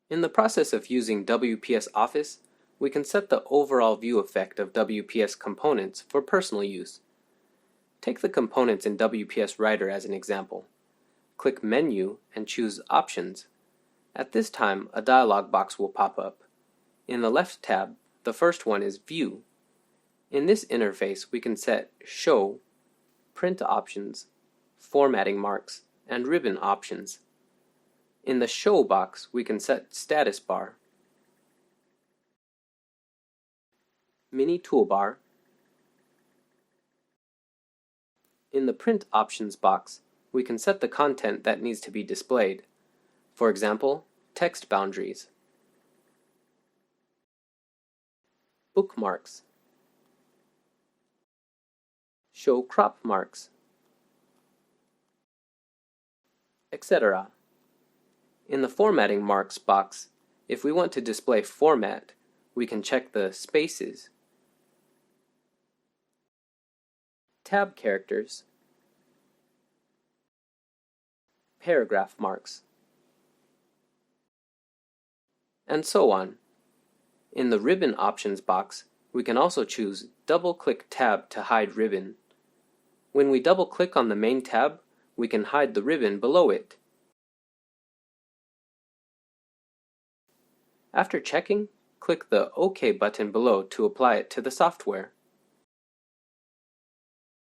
In the process of using WPS Office, we can set the overall view effect of WPS components for personal use. Take the components in WPS Writer as an example. Click Menu and choose Options. At this time, a dialog box will pop up. In the left tab, the first one is View. In this interface, we can set Show, Print options, Formatting marks, and Ribbon options. In the Show box, we can set Status bar, Mini toolbar. In the Print options box, we can set the content that needs to be displayed. For example, text boundaries, bookmarks, show crop marks, etc. In the Formatting marks box, if we want to display format, we can check the spaces, tab characters, paragraph marks, and so on. In the Ribbon options box, we can also choose double-click tab to hide ribbon. When we double-click on the main tab, we can hide the ribbon below it. After checking, click the OK button below to apply it to the software.